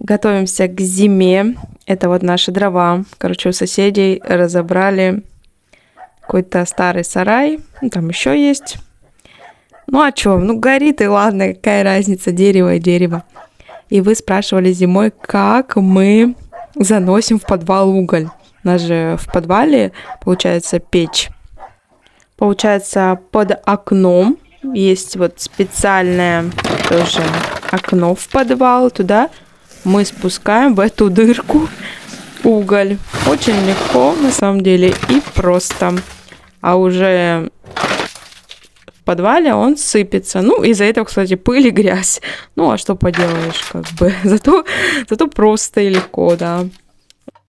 Готовимся к зиме. Это вот наши дрова. Короче, у соседей разобрали какой-то старый сарай. Там еще есть. Ну а что? Ну горит и ладно, какая разница, дерево и дерево. И вы спрашивали зимой, как мы заносим в подвал уголь. У нас же в подвале, получается, печь. Получается, под окном есть вот специальное тоже окно в подвал. Туда мы спускаем в эту дырку уголь. Очень легко, на самом деле, и просто. А уже в подвале он сыпется. Ну, из-за этого, кстати, пыль и грязь. Ну, а что поделаешь, как бы. Зато просто и легко, да.